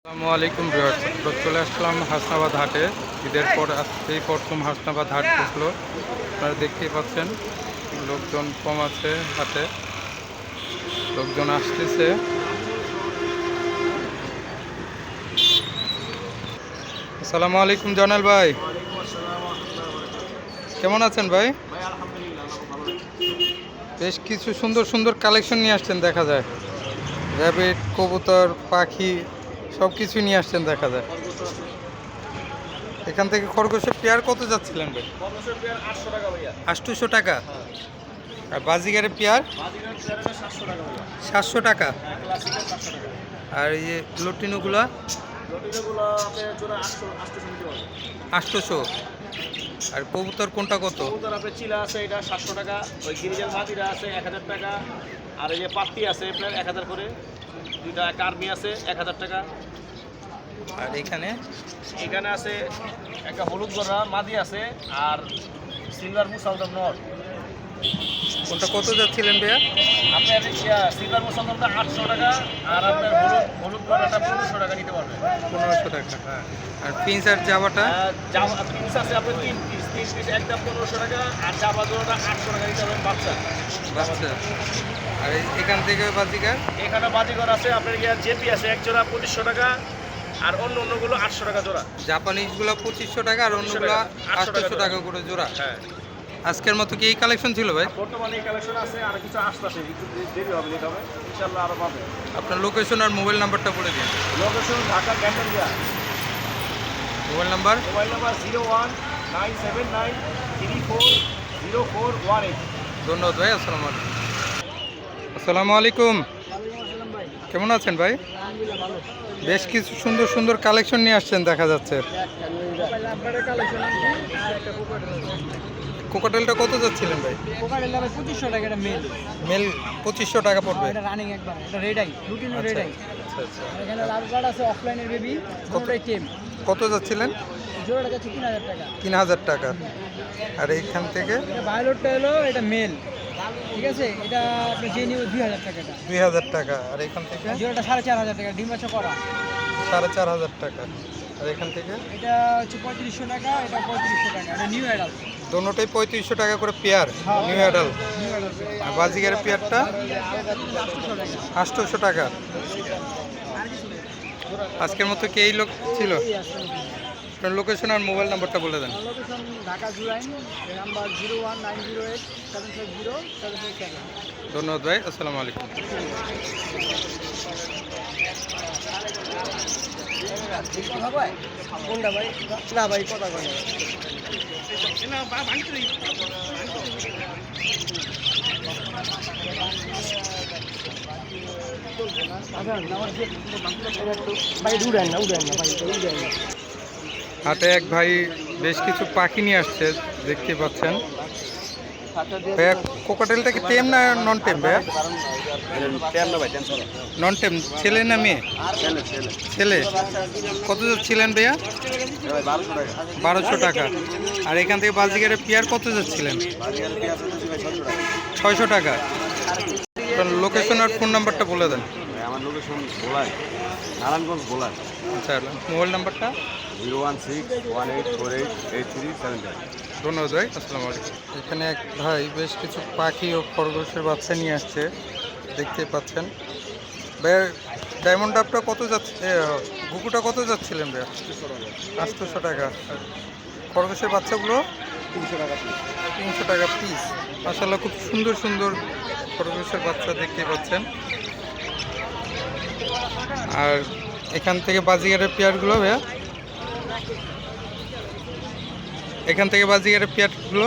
আসসালামু আলাইকুম ভিউয়ার্স, চলে আসলাম হাসনাবাদ হাটে। ঈদের পর আজকেই প্রথম হাসনাবাদ হাট বসলো। আপনারা দেখতেই পাচ্ছেন লোকজন কম আছে হাটে, লোকজন আসতেছে। আসসালামু আলাইকুম জনাল ভাই, কেমন আছেন ভাই? বেশ কিছু সুন্দর সুন্দর কালেকশন নিয়ে আসছেন দেখা যায়। র্যাবিট, কবুতর, পাখি সব কিছু নিয়ে আসছেন দেখা যায়। এখান থেকে খরগোশের পেয়ার কত যাচ্ছিলেন ভাই? 800 টাকা। আর বাজিগারের পেয়ার 700 টাকা। আর এই যে লটিনোগুলা 800। আর কবুতর কোনটা কত? চিলা আছে এটা 700 টাকা, ওই গিরিজাল মাটিরা আছে 1000 টাকা, আর এই যে পাট্টি আছে আপনার 1000 করে, দুইটা কার্মি আছে 1000 টাকা। আর এখানে আছে একটা হলুদ গড়া মাদি আছে, আর সিলভার মুসালদার নর। কোনটা কত যাচ্ছিলেন ভাইয়া? আপনার সিলভার মুসালদারটা 800 টাকা, আর আপনার হলুদ গড়াটা 1500 টাকা নিতে পারবেন। 1500 টাকা। হ্যাঁ। আর পিন্স আর জাবাটা? পিস আছে আপনার 3 পিস একদম 1500 টাকা, আর জাবা জোড়াটা 800 টাকা নিতে পারবেন বাচ্চা। আর এখান থেকে বাজিকার? এখানে বাজিঘর আছে আপনার জেপি আছে এক জোড়া 2500 টাকা, আর অন্যগুলো 800 টাকা জোড়া। জাপানিজগুলো 2500 টাকা, আর অন্যগুলো 800 টাকা করে জোড়া। হ্যাঁ। আজকের মতো কি এই কালেকশন ছিল ভাই? বর্তমানে এই কালেকশন আছে, আর কিছু আসতেছে, একটু দেরি হবে, নিতে হবে ইনশাআল্লাহ, আরো পাবে। আপনার লোকেশন আর মোবাইল নাম্বারটা বলে দিন। লোকেশন ঢাকা ক্যান্টনরিয়া। Mobile number 019793400418। ধন্যবাদ ভাই। আসসালামু আলাইকুম। আসসালামু আলাইকুম, কেমন আছেন ভাই? বেশ কিছু সুন্দর সুন্দর কালেকশন নিয়ে আসছেন দেখা যাচ্ছে। কোকাটেলটা কত যাচ্ছিলেন ভাই? 2500 টাকা। এটা মেল 2500 টাকা পড়বে। এটা রানিং একবার, এটা রেডাই, রুটিন রেডাই। আচ্ছা আচ্ছা। এখানে লাভ গার্ড আছে, অফলাইনের বেবি, কতটাই টেম। কত যাচ্ছিলেন? জোড়াটা যাচ্ছে 3000 টাকা। 3000 টাকা। আর এইখান থেকে এটা ভায়োলেটটা হলো এটা মেল, ঠিক আছে। এটা আপনি যে নিয়ে 2000 টাকা। এটা 2000 টাকা। আর এখান থেকে জোড়াটা 4500 টাকা, ডিম বাচ্চা করা। 4500 টাকা। আর এখান থেকে এটা হচ্ছে 3500 টাকা, এটা 3500 টাকা। এটা নিউ অ্যাডাল্ট, দোনোটাই 3500 টাকা করে pair, new adult. New adult. আর বাজিগারের পেয়ারটা 800 টাকা। আজকের মতো কি এই লোক ছিল? আপনার লোকেশন আর মোবাইল নাম্বারটা বলে দেন। Location Dhaka Jurain, number 01908760757। ধন্যবাদ ভাই। আসসালামু আলাইকুম। কোনটা ভাই? না ভাই, কথা কয় না। ভাই উড়েন না, উড়েন না ভাই, উড়েন না। হাটে এক ভাই বেশ কিছু পাখি নিয়ে আসছে, দেখতে পাচ্ছেন। ভাইয়া কোকাটেলটা কি টেম না নন টেম ভাইয়া? নন টেম। ছেলে না মেয়ে? ছেলে। কত যাচ্ছিলেন ভাইয়া? 1200 টাকা। আর এখান থেকে বাজিগারের পেয়ার কত যাচ্ছিলেন? 600 টাকা। লোকেশন আর ফোন নাম্বারটা বলে দেন। আমার লোকেশন ভোলাই, নারায়ণগঞ্জ ভোলাই। আচ্ছা, মোবাইল নাম্বারটা? 01618488375। ধন্যবাদ ভাই। আসসালামু আলাইকুম। এখানে এক ভাই বেশ কিছু পাখি ও খরগোশের বাচ্চা নিয়ে আসছে, দেখতে পাচ্ছেন। ভাইয়া ডায়মন্ড ডাবটা কত যাচ্ছে? ঘুঘুটা কত যাচ্ছিলেন ভাইয়া? 800 টাকা। খরগোশের বাচ্চাগুলো 300 টাকা পিস। মাশাআল্লাহ, খুব সুন্দর সুন্দর খরগোশের বাচ্চা দেখতে পাচ্ছেন। আর এখান থেকে বাজিগারের পেয়ারগুলো ভাইয়া, এখান থেকে বাজিগারের পেয়ারগুলো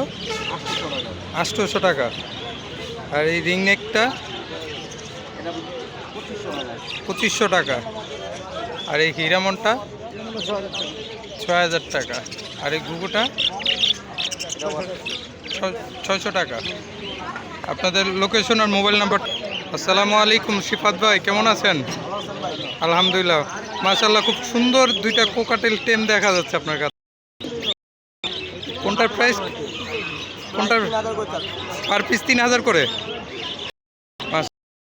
800 টাকা। আর এই রিং নেকটা 2500 টাকা। আর এই হিরামনটা 6000 টাকা। আর এই ঘুঘুটা 600 টাকা। আপনাদের লোকেশন আর মোবাইল নাম্বার? আসসালামু আলাইকুম শিফাত ভাই, কেমন আছেন? আলহামদুলিল্লাহ। মাশাআল্লাহ, খুব সুন্দর দুইটা কোকাটেল টেম দেখা যাচ্ছে আপনার কাছে। কোনটার প্রাইস? কোনটার পার পিস 3000 করে?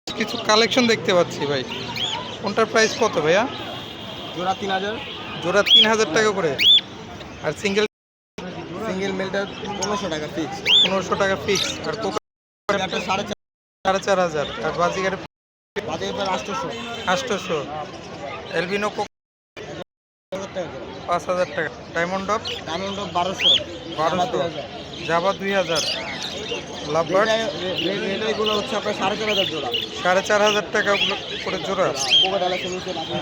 কিছু কালেকশন দেখতে পাচ্ছি ভাই, কোনটার প্রাইস কত ভাইয়া? জোড়া 3000, জোড়া 3000 টাকা করে। আর সিঙ্গেল সিঙ্গেল মেলটা 1500 টাকা ফিক্স। 1500 টাকা ফিক্স। আর কোকা এটা 4.5 4500। আর বাজিগার বাজে এবার 800 800। এলবিনো 5000 টাকা। Diamond off diamond 1200, 1200। Java 2000। Lovebird এগুলো হচ্ছে আপনার 4500 জোড়া। 4500 টাকা করে জোড়া। কোকাটাল আছে নিচে রাখা।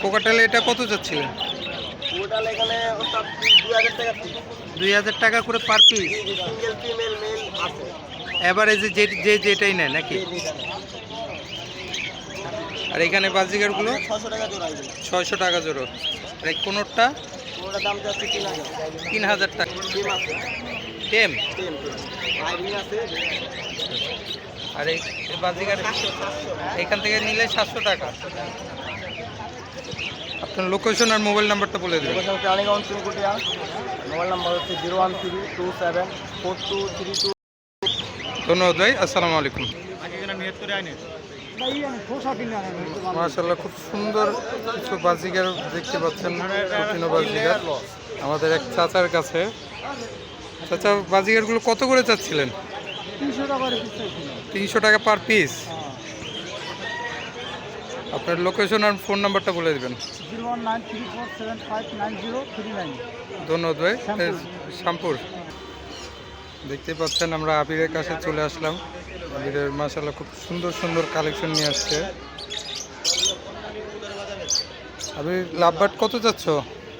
কোকাটেল এটা কত যাচ্ছিলেন? কোকাটাল এখানে 2000 টাকা ফিক্স। 2000 টাকা করে per piece. Single female male আছে। এভারেজে যেটাই নেয় নাকি? আর এখানে বাজিগারগুলো 600 টাকা জোড়া এগুলো। 600 টাকা জোড়ো। আর এই কোনোটা কোনটার দাম যাচ্ছে 3000। 3000 টাকা। টিম আছে, টেম। টিম আইডিং আছে। আর এই বাজিগার এখান থেকে নিলে 700 টাকা। আপনার লোকেশন আর মোবাইল নাম্বারটা বলে দেবেন। Location Raniganj Chunkutia. Mobile number হচ্ছে 013274232। ধন্যবাদ ভাই, আসসালামু আলাইকুম। মাশাআল্লাহ, খুব সুন্দর কিছু বাজিগার দেখতে পাচ্ছেন। প্রতিনো বাজিগার আমাদের এক চাচার কাছে। চাচা, বাজিগারগুলো কত করে চাচ্ছিলেন? 300 টাকা পার পিস। আপনার লোকেশন আর ফোন নাম্বারটা বলে দেবেন। 01934759039। ধন্যবাদ ভাই। শ্যামপুর। দেখতে পাচ্ছেন আমরা আবিরের কাছে চলে আসলাম। আবিরের মাশাআল্লাহ খুব সুন্দর সুন্দর কালেকশন নিয়ে আসছে। আবির, লাভবার্ড কত যাচ্ছ?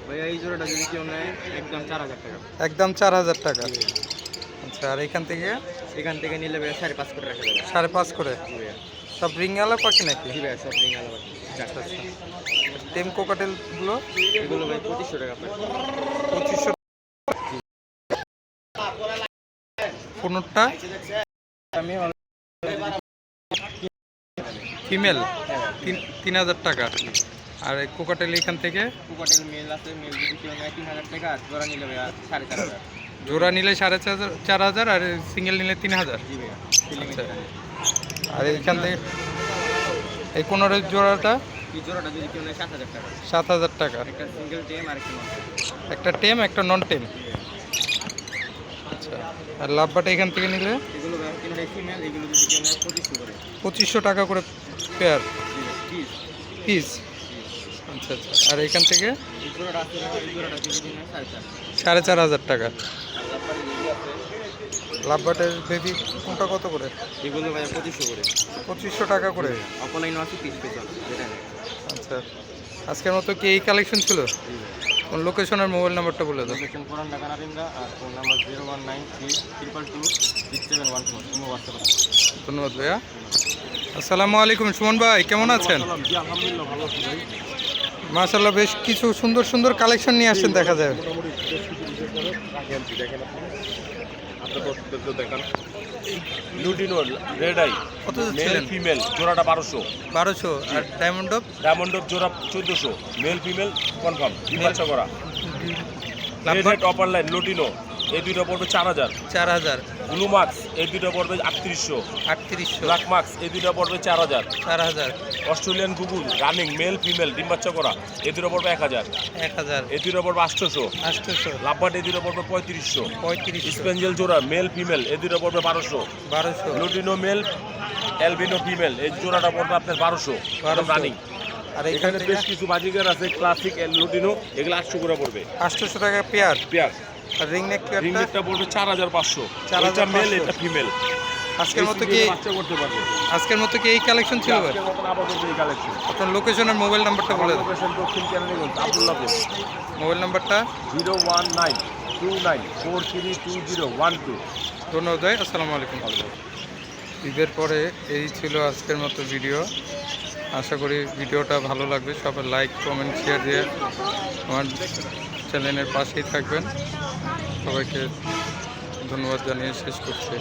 ভাইয়া এই জোড়াটা যদি কেউ নেয় একদম 4000 টাকা। একদম 4000 টাকা। আচ্ছা, আর এখান থেকে এখান থেকে নিলে ভাইয়া 5.5 করে রাখা যাবে। 5.5 করে। সব রিংওয়ালা পাখি নাকি? জি ভাইয়া, সব রিং আলাদা। আচ্ছা আচ্ছা। টেম কোকাটেলগুলো এগুলো ভাই 2500 টাকা পায়। 2500। কোনটা আমি ফিমেল 3000 টাকা। আর এই কোকাটেল এখান থেকে কোকাটেল মেল আছে, মেল যদি কেউ নেয় 3000 টাকা। আর জোড়া নিলে ভাইয়া 4500। জোড়া নিলে 4500 আর সিঙ্গেল নিলে 3000। জি ভাইয়া। আচ্ছা। আর এইখান থেকে এই 15 জোড়াটা এই জোড়াটা যদি কেউ নেয় 7000 টাকা। 7000 টাকা। একটা সিঙ্গেল টেম আর একটা নন। একটা টেম, একটা নন টেম। আচ্ছা। আর লাভবাটা এখান থেকে নিলে এগুলো ভাইয়া তিনটাই ফিমেল। এগুলো যদি কেউ নেয় 2500 করে। 2500 টাকা করে পেয়ার জি ভাইয়া, পিস। পিস। আচ্ছা আচ্ছা। আর এখান থেকে এই জোড়াটা আছে ভাইয়া, এই জোড়াটা যদি নেয় 4500। 4500 টাকা। আর তারপরে এই আছে, লাভবাটের বেবি কোনটা কত করে? এগুলো ভাইয়া 2500 করে। 2500 টাকা করে। অফলাইনও আছে, পিস পিস আছে, যেটা নেয়। আচ্ছা, আজকের মতো কি এই কালেকশন ছিল? জি ভাইয়া। কোন লোকেশন আর মোবাইল নাম্বারটা বলে দাও। লোকেশন পুরান ঢাকা নারিন্দা। আর ফোন নাম্বার 01932226714। কোনো হোয়াটসঅ্যাপ আছে। ধন্যবাদ ভাইয়া। আসসালামু আলাইকুম সুমন ভাই, কেমন আছেন? জি আলহামদুলিল্লাহ, ভালো আছি ভাই। মাশাআল্লাহ, বেশ কিছু সুন্দর সুন্দর কালেকশন নিয়ে আসছেন দেখা যায়। মোটামুটি বেশ কিছু বিষয় করে রাখেন, দেখেন আপনি আপনার দেখান। লুটিনো রেড আই কত মেল যাচ্ছিলেন? ফিমেল জোড়াটা 1200। 1200। আর ডায়মন্ড অফ ডায়মন্ড জোড়া 1400। মেল ফিমেল কনফার্ম, ডিমাচ্ছা করা। Red lovebird head upper line lutino এই দুইটা পড়বে 4000। 4000। ব্লু মার্কস এই দুইটা পড়বে 3800। 3800। ব্ল্যাক মার্কস এই দুইটা পড়বে 4000। 4000। Australian Google running male female ডিম বাচ্চা করা এই দুটো পড়বে 1000। 1000। এই দুটো পড়বে 800। 800। লাভবার্ড এই দুটো পড়বে 3500। 3500। স্পেঞ্জেল জোড়া মেল ফিমেল এই দুটো পড়বে 1200। 1200। লুটিনো মেল অ্যালবিনো ফিমেল এই জোড়াটা পড়বে আপনার 1200 রানিং। আর এখানে এখানে বেশ কিছু বাজিকার আছে ক্লাসিক লুটিনো, এগুলো 800 করে পড়বে 800 টাকা পেয়ার। পেয়ার। আর রিং নেক রিং পেয়ারটা নেকটা পড়বে 4500। 4500 এটা মেল, এটা ফিমেল। আজকের মতো কি বাচ্চা করতে পারবে। আজকের মতো কি এই কালেকশন ছিল ভাই? আজকের মতন আপাতত এই কালেকশন। আপনার লোকেশন আর মোবাইল নাম্বারটা বলে দেন। লোকেশন দক্ষিণ কেরানীগঞ্জ, আব্দুল্লাহপুর। মোবাইল নাম্বারটা 01929432012। ধন্যবাদ ভাই, আসসালামু আলাইকুম। ঈদের পরে এই ছিল আজকের মতো ভিডিও। আশা করি ভিডিওটা ভালো লাগবে। সবাই লাইক কমেন্ট শেয়ার দিয়ে আমার চ্যানেলের পাশেই থাকবেন। সবাইকে ধন্যবাদ জানিয়ে শেষ করছি।